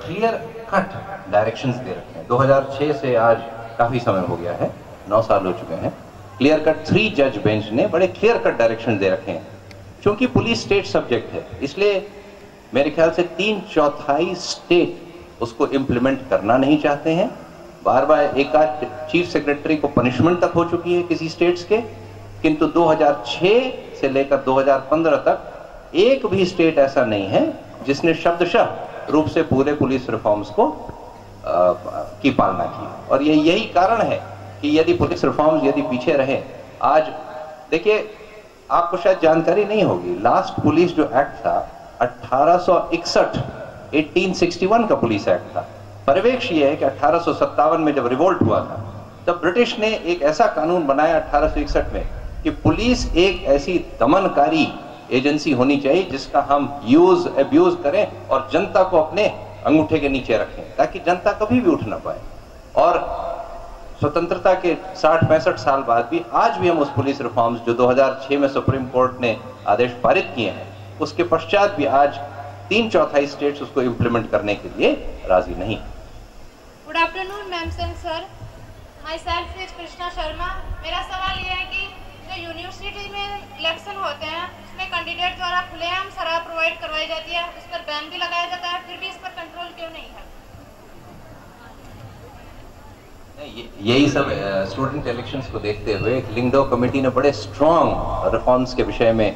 Clear cut directions दे रखे हैं। 2006 से आज काफी समय हो गया है, 9 साल हो चुके हैं। क्लियर कट 3 जज बेंच ने बड़े क्लियर कट डायरेक्शन दे रखे हैं। क्योंकि पुलिस स्टेट सब्जेक्ट है, इसलिए मेरे ख्याल से 3/4 स्टेट उसको इम्प्लीमेंट करना नहीं चाहते हैं। बार बार एक आध चीफ सेक्रेटरी को पनिशमेंट तक हो चुकी है किसी स्टेट्स के, किंतु 2006 से लेकर 2015 तक एक भी स्टेट ऐसा नहीं है जिसने शब्दशः रूप से पूरे पुलिस रिफॉर्म्स को की पालना की। और यही कारण है कि यदि पुलिस रिफॉर्म्स यदि पीछे रहे, आज देखिए आपको शायद जानकारी नहीं होगी, लास्ट पुलिस जो एक्ट था 1861 1861 का पुलिस एक्ट था। परिवेश ये है कि 1857 में जब रिवोल्ट हुआ था तब ब्रिटिश ने एक ऐसा कानून बनाया 1861 में कि पुलिस एक ऐसी दमनकारी एजेंसी होनी चाहिए जिसका हम यूज अब्यूज करें और जनता को अपने अंगूठे के नीचे रखें, ताकि जनता कभी भी उठ ना पाए। और स्वतंत्रता के 60-65 साल बाद भी आज भी हम उस पुलिस रिफॉर्म्स जो 2006 में सुप्रीम कोर्ट ने आदेश पारित किए हैं, उसके पश्चात भी आज 3/4 स्टेट्स उसको इम्प्लीमेंट करने के लिए राजी नहीं। Good afternoon ma'am sir, my self is Krishna Sharma. मेरा सवाल ये है कि जो यूनिवर्सिटी में इलेक्शन होते हैं उसमें कैंडिडेट द्वारा खुलेआम शराब प्रोवाइड करवाई जाती है, उस पर बैन भी लगाया जाता है, फिर भी इस पर कंट्रोल क्यों नहीं है? यही सब स्टूडेंट इलेक्शंस को देखते हुए लिंगडो कमेटी ने बड़े स्ट्रॉन्ग रिफॉर्म्स के विषय में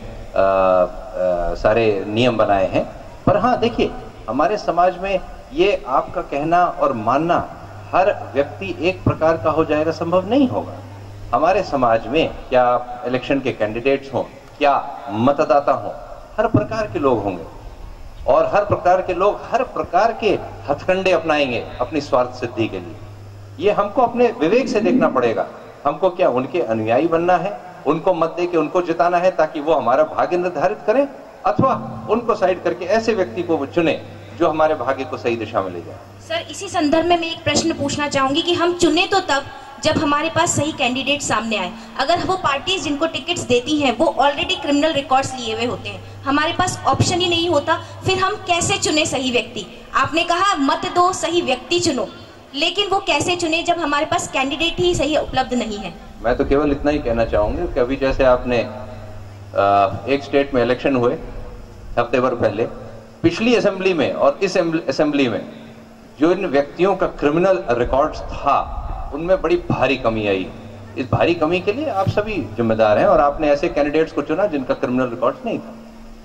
सारे नियम बनाए हैं। पर हाँ देखिए, हमारे समाज में ये आपका कहना और मानना हर व्यक्ति एक प्रकार का हो जाएगा संभव नहीं होगा। हमारे समाज में क्या इलेक्शन के कैंडिडेट्स हों, क्या मतदाता हों, हर प्रकार के लोग होंगे और हर प्रकार के लोग हर प्रकार के हथकंडे अपनाएंगे अपनी स्वार्थ सिद्धि के लिए। ये हमको अपने विवेक से देखना पड़ेगा। हमको क्या उनके अनुयायी बनना है, उनको मत दे के उनको जिताना है ताकि वो हमारा भाग्य निर्धारित करें, अथवा उनको साइड करके ऐसे व्यक्ति को चुने जो हमारे भाग्य को सही दिशा में ले जाए। सर, इसी संदर्भ में मैं एक प्रश्न पूछना चाहूंगी कि हम चुने तो तब जब हमारे पास सही कैंडिडेट सामने आए। अगर वो पार्टीज जिनको टिकट्स देती हैं वो ऑलरेडी क्रिमिनल रिकॉर्ड्स लिए हुए होते हैं, हमारे पास ऑप्शन ही नहीं होता, फिर हम कैसे चुने सही व्यक्ति? आपने कहा मत दो, सही व्यक्ति चुनो, लेकिन वो कैसे चुने जब हमारे पास कैंडिडेट ही सही उपलब्ध नहीं है? मैं तो केवल इतना ही कहना चाहूंगा कि अभी जैसे आपने एक स्टेट में इलेक्शन हुए हफ्ते भर पहले, पिछली असेंबली में और इस असेंबली में जो इन व्यक्तियों का क्रिमिनल रिकॉर्ड्स था उनमें बड़ी भारी कमी आई। इस भारी कमी के लिए आप सभी जिम्मेदार हैं और आपने ऐसे कैंडिडेट्स को चुना जिनका क्रिमिनल रिकॉर्ड्स नहीं था।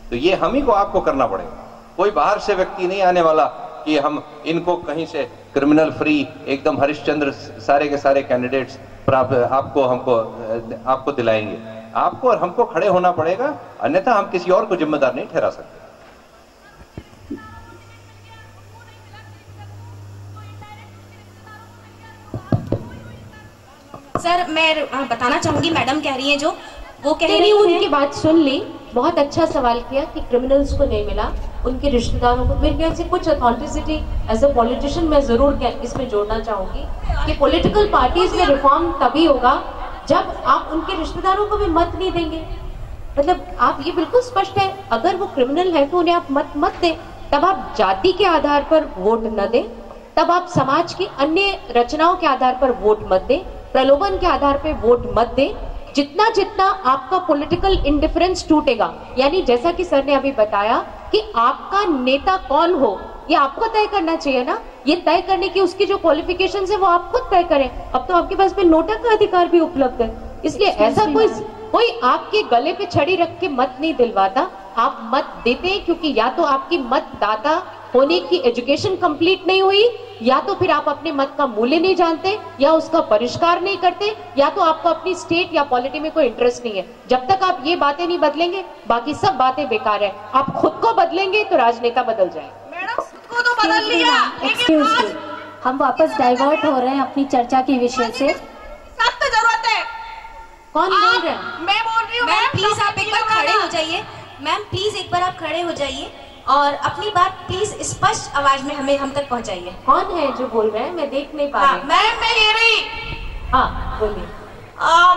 तो ये हम ही को आपको करना पड़ेगा, कोई बाहर से व्यक्ति नहीं आने वाला कि हम इनको कहीं से क्रिमिनल फ्री एकदम हरिश्चंद्र सारे के सारे कैंडिडेट्स प्राप्त आपको दिलाएंगे। आपको और हमको खड़े होना पड़ेगा, अन्यथा हम किसी और को जिम्मेदार नहीं ठहरा सकते। सर, मैं बताना चाहूंगी, मैडम कह रही हैं जो वो कह रही है, उनकी बात सुन ली। बहुत अच्छा सवाल किया कि क्रिमिनल्स को नहीं मिला, उनके रिश्तेदारों को। मेरे ख्याल से कुछ अथॉन्टिसिटी एज अ पॉलिटिशियन मैं जरूर इसमें जोड़ना चाहूंगी कि पॉलिटिकल पार्टीज में रिफॉर्म तभी होगा जब आप उनके रिश्तेदारों को भी मत नहीं देंगे। मतलब आप ये बिल्कुल स्पष्ट है, अगर वो क्रिमिनल है तो उन्हें आप मत दें, तब आप जाति के आधार पर वोट न दें, तब आप समाज की अन्य रचनाओं के आधार पर वोट मत दें, प्रलोभन के आधार पर वोट मत दें। जितना जितना आपका पॉलिटिकल इंडिफरेंस टूटेगा, यानी जैसा कि सर ने अभी बताया कि आपका नेता कौन हो ये आपको तय करना चाहिए ना, ये तय करने की उसकी जो क्वालिफिकेशंस है वो आप खुद तय करें। अब तो आपके पास में नोटा का अधिकार भी उपलब्ध है, इसलिए ऐसा कोई आपके गले पे छड़ी रख के मत नहीं दिलवाता। आप मत देते हैं क्योंकि या तो आपकी मतदाता होने की एजुकेशन कंप्लीट नहीं हुई, या तो फिर आप अपने मत का मूल्य नहीं जानते, या उसका परिष्कार नहीं करते, या तो आपको अपनी स्टेट या पॉलिटी में कोई इंटरेस्ट नहीं है। जब तक आप ये बातें नहीं बदलेंगे बाकी सब बातें बेकार है। आप खुद को बदलेंगे तो राजनेता बदल जाएंगे। मैडम, खुद को तो बदल लिया, एक्सक्यूज मी, हम वापस डाइवर्ट हो रहे हैं अपनी चर्चा के विषय से। सख्त जरूरत है। कौन बोल रहे हैं? मैं बोल रही हूँ। मैम प्लीज आप एक बार खड़े हो जाइए। मैम प्लीज एक बार आप खड़े हो जाइए और अपनी बात प्लीज स्पष्ट आवाज में हम तक पहुंचाइए। कौन है जो बोल रहे हैं? मैं देख नहीं पा रही। मैम मैं ये रही। हाँ बोलिए।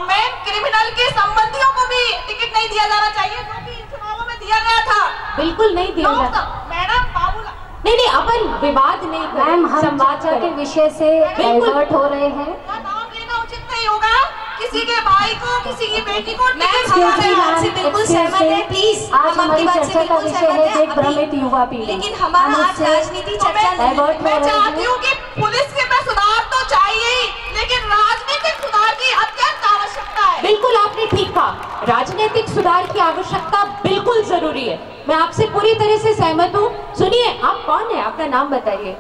मैम, क्रिमिनल के संबंधियों को भी टिकट नहीं दिया जाना चाहिए जो कि इन चुनावों में दिया गया था। बिल्कुल नहीं दिया जाता। मैडम बाबूलाल, नहीं नहीं, अपन विवाद नहीं करें, मैम हम संवाद चर्चा के करें। विषय से डाइवर्ट हो रहे हैं। नाम लेना उचित नहीं होगा। किसी के भाई को, किसी की बेटी को मैम हमारे बात से बिल्कुल सहमत है, प्लीज आज हम आपकी हमारी बात से चर्चा का बिल्कुल विषय सहमत है है एक भ्रमित युवा पीढ़ी, लेकिन हमारा हम आज इससे राजनीति चर्चा डाइवर्ट हो मैं रहे चाहती हैं। हूँ कि पुलिस के में सुधार तो चाहिए ही, लेकिन राजनीतिक सुधार की अत्यंत आवश्यकता है। बिल्कुल आपने ठीक कहा, राजनीतिक सुधार की आवश्यकता बिल्कुल जरूरी है। मैं आपसे पूरी तरह से सहमत हूँ। सुनिए, आप कौन है, अपना नाम बताइए।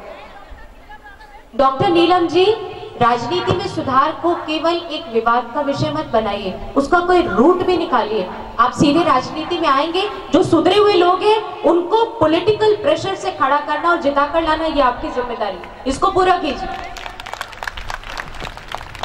डॉक्टर नीलम जी, राजनीति में सुधार को केवल एक विवाद का विषय मत बनाइए, उसका कोई रूट भी निकालिए। आप सीधे राजनीति में आएंगे, जो सुधरे हुए लोग हैं उनको पॉलिटिकल प्रेशर से खड़ा करना और जिता कर लाना, ये आपकी जिम्मेदारी, इसको पूरा कीजिए।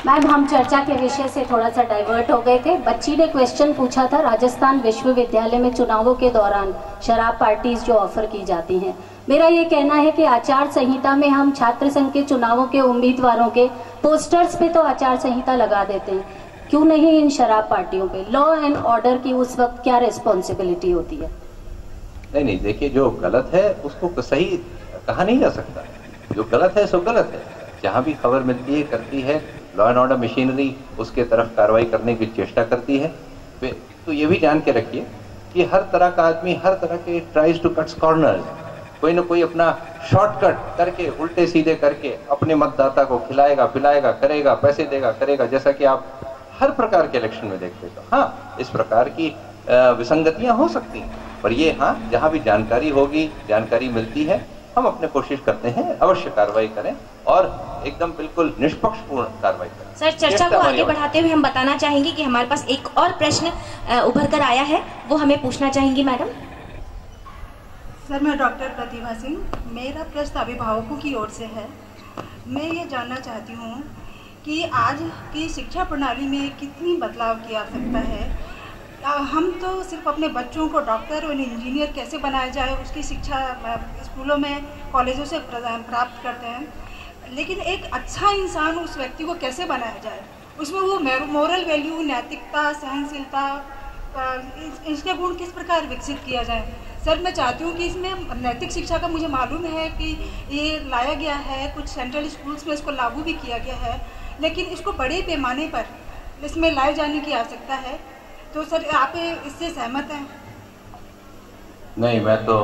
मैम हम चर्चा के विषय से थोड़ा सा डाइवर्ट हो गए थे। बच्ची ने क्वेश्चन पूछा था राजस्थान विश्वविद्यालय में चुनावों के दौरान शराब पार्टीज जो ऑफर की जाती हैं। मेरा ये कहना है कि आचार संहिता में हम छात्र संघ के चुनावों के उम्मीदवारों के पोस्टर्स पे तो आचार संहिता लगा देते हैं, क्यों नहीं इन शराब पार्टियों पे? लॉ एंड ऑर्डर की उस वक्त क्या रिस्पॉन्सिबिलिटी होती है? नहीं, देखिए जो गलत है उसको सही कहा नहीं जा सकता। जो गलत है सो गलत है। जहाँ भी खबर मिलती है करती है, लॉ एंड ऑर्डर मशीनरी उसके तरफ कार्रवाई करने की चेष्टा करती है। तो ये भी जान के रखिए कि हर तरह का आदमी हर तरह के ट्राइज टू कट्स कॉर्नर्स, कोई ना कोई अपना शॉर्टकट करके उल्टे सीधे करके अपने मतदाता को खिलाएगा पिलाएगा करेगा, पैसे देगा करेगा, जैसा कि आप हर प्रकार के इलेक्शन में देखते हो। हाँ, इस प्रकार की विसंगतियां हो सकती हैं, पर ये हाँ, जहाँ भी जानकारी होगी, जानकारी मिलती है, हम अपने कोशिश करते हैं अवश्य कार्रवाई करें और एकदम बिल्कुल निष्पक्षपूर्ण कार्रवाई करें। सर, चर्चा को आगे बढ़ाते हुए हम बताना चाहेंगे कि हमारे पास एक और प्रश्न उभर कर आया है, वो हमें पूछना चाहेंगी मैडम। सर, मैं डॉक्टर प्रतिभा सिंह, मेरा प्रश्न अभिभावकों की ओर से है। मैं ये जानना चाहती हूँ कि आज की शिक्षा प्रणाली में कितनी बदलाव की आवश्यकता है। हम तो सिर्फ अपने बच्चों को डॉक्टर और इंजीनियर कैसे बनाया जाए उसकी शिक्षा स्कूलों में कॉलेजों से प्राप्त करते हैं, लेकिन एक अच्छा इंसान उस व्यक्ति को कैसे बनाया जाए, उसमें वो मोरल वैल्यू, नैतिकता, सहनशीलता, इसके गुण किस प्रकार विकसित किया जाए। सर, मैं चाहती हूँ कि इसमें नैतिक शिक्षा का मुझे मालूम है कि ये लाया गया है, कुछ सेंट्रल स्कूल्स में इसको लागू भी किया गया है, लेकिन इसको बड़े पैमाने पर इसमें लाए जाने की आवश्यकता है। तो सर, आप इससे सहमत हैं? नहीं, मैं तो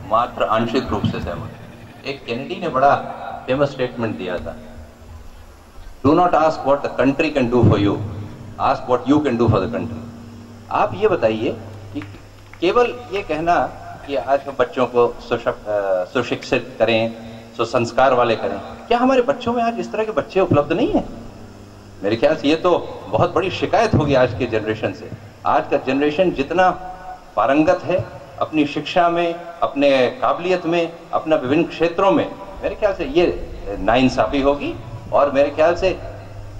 मात्र आंशिक रूप से सहमत हूं। एक केनेडी ने बड़ा फेमस स्टेटमेंट दिया था, do not ask what the country can do for you, ask what you can do for the country. आप ये बताइए कि केवल ये कहना कि आज हम बच्चों को सुशिक्षित करें, सुसंस्कार वाले करें, क्या हमारे बच्चों में आज इस तरह के बच्चे उपलब्ध नहीं हैं? मेरे ख्याल से ये तो बहुत बड़ी शिकायत होगी आज के जनरेशन से। आज का जनरेशन जितना पारंगत है अपनी शिक्षा में, अपने काबिलियत में, अपना विभिन्न क्षेत्रों में, मेरे ख्याल से ये नाइंसाफी होगी। और मेरे ख्याल से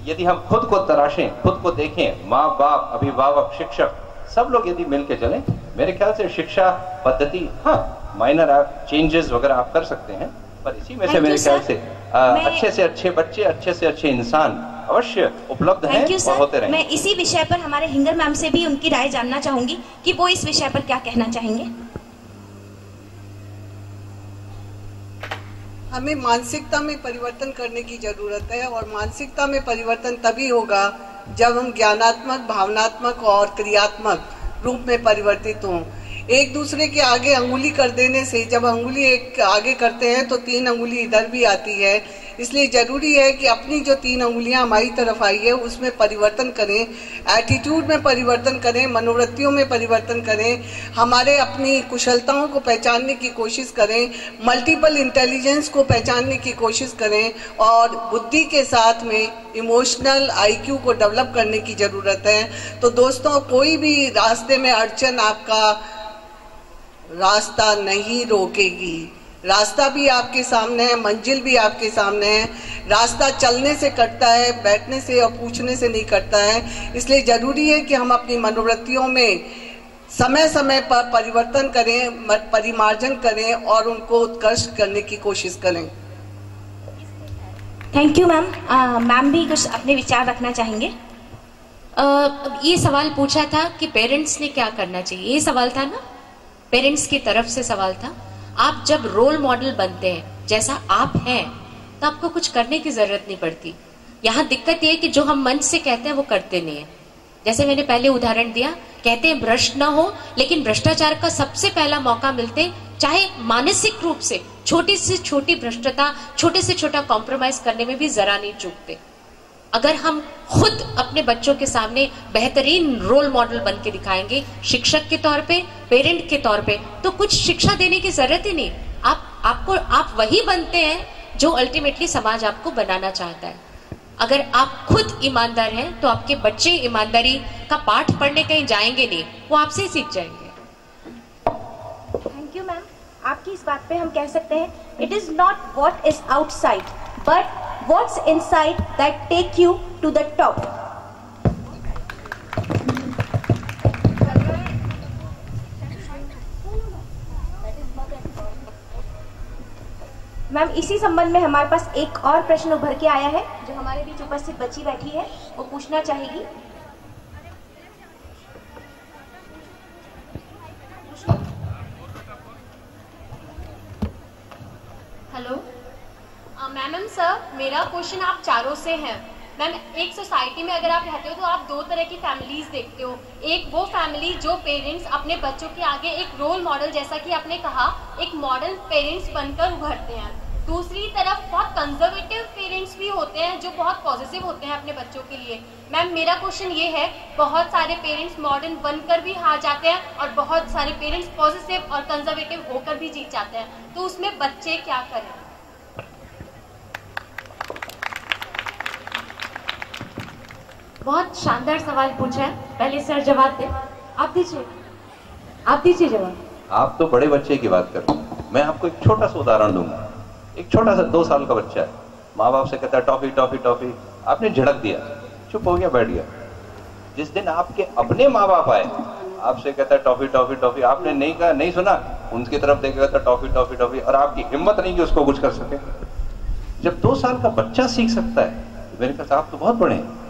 यदि हम खुद को तराशें, खुद को देखें, माँ बाप, अभिभावक, शिक्षक, सब लोग यदि मिल के चलें, मेरे ख्याल से शिक्षा पद्धति, हाँ माइनर चेंजेस वगैरह आप कर सकते हैं, पर इसी में से मेरे ख्याल से अच्छे से अच्छे बच्चे, अच्छे से अच्छे इंसान अवश्य उपलब्ध हैं और होते रहेंगे। मैं इसी विषय पर हमारे हिंगर मैम से भी उनकी राय जानना चाहूंगी कि वो इस विषय पर क्या कहना चाहेंगे। हमें मानसिकता में परिवर्तन करने की जरूरत है, और मानसिकता में परिवर्तन तभी होगा जब हम ज्ञानात्मक, भावनात्मक और क्रियात्मक रूप में परिवर्तित हों। एक दूसरे के आगे अंगुली कर देने से, जब अंगुली एक आगे करते हैं तो 3 अंगुली इधर भी आती है, इसलिए जरूरी है कि अपनी जो 3 अंगुलियां हमारी तरफ आई है उसमें परिवर्तन करें, एटीट्यूड में परिवर्तन करें, मनोवृत्तियों में परिवर्तन करें, हमारे अपनी कुशलताओं को पहचानने की कोशिश करें, मल्टीपल इंटेलिजेंस को पहचानने की कोशिश करें, और बुद्धि के साथ में इमोशनल IQ को डेवलप करने की जरूरत है। तो दोस्तों, कोई भी रास्ते में अड़चन आपका रास्ता नहीं रोकेगी। रास्ता भी आपके सामने है, मंजिल भी आपके सामने है। रास्ता चलने से कटता है, बैठने से और पूछने से नहीं कटता है। इसलिए जरूरी है कि हम अपनी मनोवृत्तियों में समय समय पर परिवर्तन करें, परिमार्जन करें और उनको उत्कर्ष करने की कोशिश करें। Thank you ma'am. मैम भी कुछ अपने विचार रखना चाहेंगे? ये सवाल पूछा था कि पेरेंट्स ने क्या करना चाहिए, ये सवाल था ना, पेरेंट्स की तरफ से सवाल था। आप जब रोल मॉडल बनते हैं जैसा आप हैं, तो आपको कुछ करने की जरूरत नहीं पड़ती। यहाँ दिक्कत ये है कि जो हम मन से कहते हैं वो करते नहीं है। जैसे मैंने पहले उदाहरण दिया, कहते हैं भ्रष्ट ना हो, लेकिन भ्रष्टाचार का सबसे पहला मौका मिलते, चाहे मानसिक रूप से छोटी से छोटी भ्रष्टता, छोटे से छोटा कॉम्प्रोमाइज करने में भी जरा नहीं चूकते। अगर हम खुद अपने बच्चों के सामने बेहतरीन रोल मॉडल बन के दिखाएंगे, शिक्षक के तौर पे, पेरेंट के तौर पे, तो कुछ शिक्षा देने की जरूरत ही नहीं। आप वही बनते हैं जो अल्टीमेटली समाज आपको बनाना चाहता है। अगर आप खुद ईमानदार हैं तो आपके बच्चे ईमानदारी का पाठ पढ़ने कहीं जाएंगे नहीं, वो आपसे ही सीख जाएंगे। Thank you ma'am. आपकी इस बात पे हम कह सकते हैं, it is not what is outside but what's inside that take you to the top. Ma'am, इसी संबंध में हमारे पास एक और प्रश्न उभर के आया है जो हमारे बीच उपस्थित बच्ची बैठी है, वो पूछना चाहेगी। हेलो मैम सर, मेरा क्वेश्चन आप चारों से है। मैम, एक सोसाइटी में अगर आप रहते हो तो आप दो तरह की फैमिलीज देखते हो। एक वो फैमिली जो पेरेंट्स अपने बच्चों के आगे एक रोल मॉडल, जैसा कि आपने कहा, एक मॉडल पेरेंट्स बनकर उभरते हैं। दूसरी तरफ बहुत कंजर्वेटिव पेरेंट्स भी होते हैं जो बहुत पॉजिटिव होते हैं अपने बच्चों के लिए। मैम, मेरा क्वेश्चन ये है, बहुत सारे पेरेंट्स मॉडर्न बनकर भी हार जाते हैं और बहुत सारे पेरेंट्स पॉजिटिव और कंजर्वेटिव होकर भी जीत जाते हैं, तो उसमें बच्चे क्या करें? बहुत शानदार सवाल पूछा है, पहले सर जवाब दे। आप दीजिए जवाब। आप तो बड़े बच्चे की बात कर रहे हैं, मैं आपको एक छोटा सा उदाहरण दूंगा। एक छोटा सा 2 साल का बच्चा है, माँ बाप से कहता है टॉफी टॉफी टॉफी, आपने झड़क दिया, चुप हो गया, बैठ गया। जिस दिन आपके अपने माँ बाप आए, आपसे कहता है टॉफी टॉफी टॉफी, आपने नहीं कहा, नहीं सुना, उनकी तरफ देखेगा तो टॉफी टॉफी टॉफी, और आपकी हिम्मत नहीं कि उसको कुछ कर सके। जब 2 साल का बच्चा सीख सकता है तो मेरे ख्याल से आप तो बहुत बड़े हैं।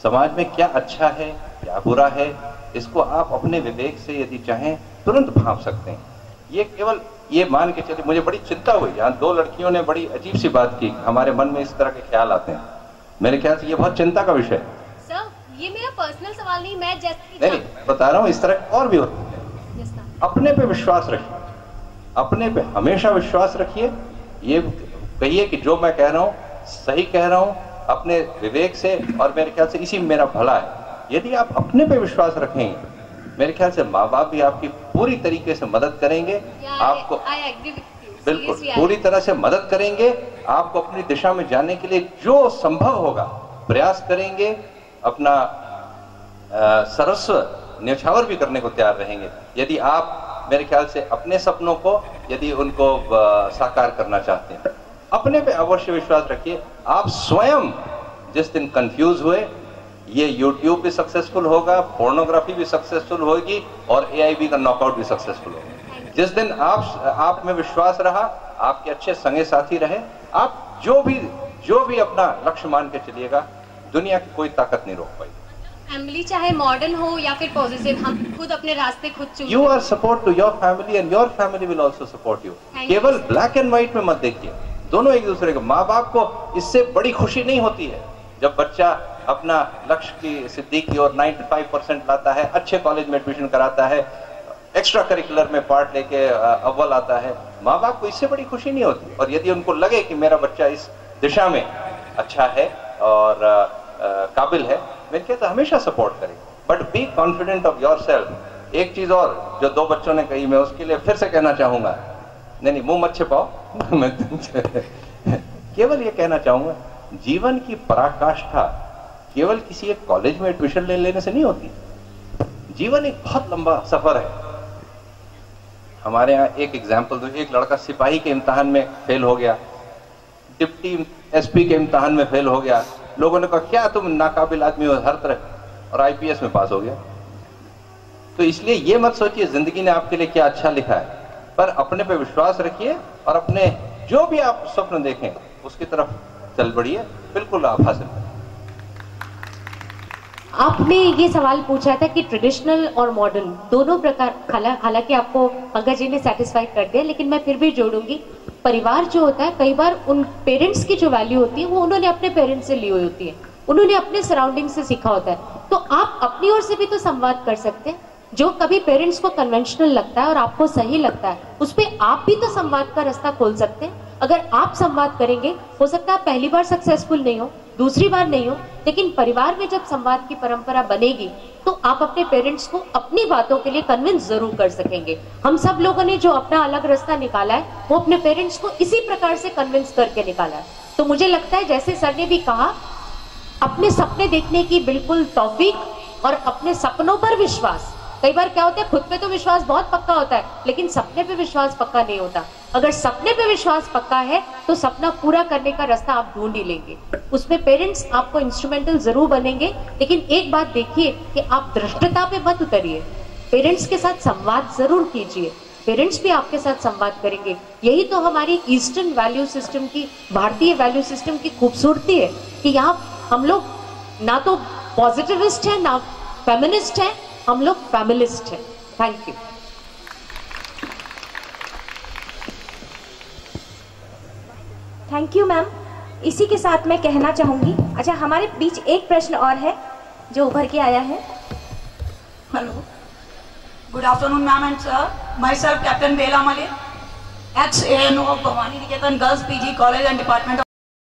समाज में क्या अच्छा है क्या बुरा है, इसको आप अपने विवेक से यदि चाहें तुरंत भांप सकते हैं। ये केवल ये मान के चलिए, मुझे बड़ी चिंता हुई, यहाँ 2 लड़कियों ने बड़ी अजीब सी बात की, हमारे मन में इस तरह के ख्याल आते हैं। मेरे ख्याल से ये बहुत चिंता का विषय है। सर, ये मेरा पर्सनल सवाल नहीं, मैं नहीं बता रहा हूँ, इस तरह और भी होते हैं। अपने पे विश्वास रखिए, अपने पे हमेशा विश्वास रखिए। ये कहिए कि जो मैं कह रहा हूँ सही कह रहा हूँ अपने विवेक से, और मेरे ख्याल से इसी में मेरा भला है। यदि आप अपने पे विश्वास रखेंगे, मेरे ख्याल से माँ बाप भी आपकी पूरी तरीके से मदद करेंगे, आपको बिल्कुल पूरी तरह से मदद करेंगे, आपको अपनी दिशा में जाने के लिए जो संभव होगा प्रयास करेंगे, अपना सर्वस्व न्यौछावर भी करने को तैयार रहेंगे, यदि आप मेरे ख्याल से अपने सपनों को यदि उनको साकार करना चाहते हैं। अपने पे अवश्य विश्वास रखिए। आप स्वयं जिस दिन कंफ्यूज हुए, ये YouTube भी सक्सेसफुल होगा, पोर्नोग्राफी भी सक्सेसफुल होगी और AIB का नॉकआउट भी सक्सेसफुल होगा। जिस दिन आप में विश्वास रहा, आपके अच्छे संगे साथी रहे, आप जो भी अपना लक्ष्य मान के चलिएगा, दुनिया की कोई ताकत नहीं रोक पाएगी। फैमिली चाहे मॉडर्न हो या फिर पॉजिटिव, हम खुद अपने रास्ते खुद चुनते। You are support to your family and your family will also support you. केवल ब्लैक एंड व्हाइट में मत देखिए, दोनों एक दूसरे को। माँ बाप को इससे बड़ी खुशी नहीं होती है जब बच्चा अपना लक्ष्य की सिद्धि की ओर 95% लाता है, अच्छे कॉलेज में एडमिशन कराता है, एक्स्ट्रा करिकुलर में पार्ट लेके अव्वल आता है। माँ बाप को इससे बड़ी खुशी नहीं होती। और यदि उनको लगे कि मेरा बच्चा इस दिशा में अच्छा है और काबिल है, मेरे ख्याल से हमेशा सपोर्ट करें। But be confident of your self. एक चीज और जो 2 बच्चों ने कही, मैं उसके लिए फिर से कहना चाहूंगा, नहीं मुंह मत छिपाओ मैं केवल ये कहना चाहूंगा, जीवन की पराकाष्ठा केवल किसी एक कॉलेज में एडमिशन लेने से नहीं होती। जीवन एक बहुत लंबा सफर है। हमारे यहाँ एक एग्जाम्पल दो, एक लड़का सिपाही के इम्तिहान में फेल हो गया, डिप्टी SP के इम्तिहान में फेल हो गया, लोगों ने कहा क्या तुम नाकाबिल आदमी हो हर तरह, और IPS में पास हो गया। तो इसलिए ये मत सोचिए जिंदगी ने आपके लिए क्या अच्छा लिखा है, पर अपने पे विश्वास रखिए और अपने जो भी आप स्वप्न देखें उसकी तरफ चल बढ़िए, बिल्कुल आप हासिल करें। आपने ये सवाल पूछा था कि ट्रेडिशनल और मॉडर्न दोनों प्रकार, हालांकि आपको पंकज जी ने सेटिस्फाई कर दिया, लेकिन मैं फिर भी जोड़ूंगी। परिवार जो होता है, कई बार उन पेरेंट्स की जो वैल्यू होती है वो उन्होंने अपने पेरेंट्स से ली हुई होती है, उन्होंने अपने सराउंडिंग से सीखा होता है। तो आप अपनी ओर से भी तो संवाद कर सकते हैं। जो कभी पेरेंट्स को कन्वेंशनल लगता है और आपको सही लगता है, उस पर आप भी तो संवाद का रास्ता खोल सकते हैं। अगर आप संवाद करेंगे, हो सकता है आप पहली बार सक्सेसफुल नहीं हो, दूसरी बार नहीं हो, लेकिन परिवार में जब संवाद की परंपरा बनेगी तो आप अपने पेरेंट्स को अपनी बातों के लिए कन्विंस जरूर कर सकेंगे। हम सब लोगों ने जो अपना अलग रास्ता निकाला है, वो अपने पेरेंट्स को इसी प्रकार से कन्विंस करके निकाला है। तो मुझे लगता है, जैसे सर ने भी कहा, अपने सपने देखने की बिल्कुल तौफीक और अपने सपनों पर विश्वास। कई बार क्या होता है, खुद पे तो विश्वास बहुत पक्का होता है, लेकिन सपने पे विश्वास पक्का नहीं होता। अगर सपने पे विश्वास पक्का है तो सपना पूरा करने का रास्ता आप ढूंढ ही लेंगे। उसमें पेरेंट्स आपको इंस्ट्रूमेंटल जरूर बनेंगे, लेकिन एक बात देखिए कि आप धृष्टता पे मत उतरिए, पेरेंट्स के साथ संवाद जरूर कीजिए, पेरेंट्स भी आपके साथ संवाद करेंगे। यही तो हमारी ईस्टर्न वैल्यू सिस्टम की, भारतीय वैल्यू सिस्टम की खूबसूरती है कि यहाँ हम लोग ना तो पॉजिटिविस्ट है ना फेमिनिस्ट है, हम लोग फैमिलिस्ट हैं। Thank you. Thank you ma'am. इसी के साथ मैं कहना चाहूंगी, अच्छा हमारे बीच एक प्रश्न और है जो उभर के आया है। Hello, good afternoon ma'am and sir. My self captain Bela Malik, ex ANO of Bhavani Niketan Girls PG College and Department of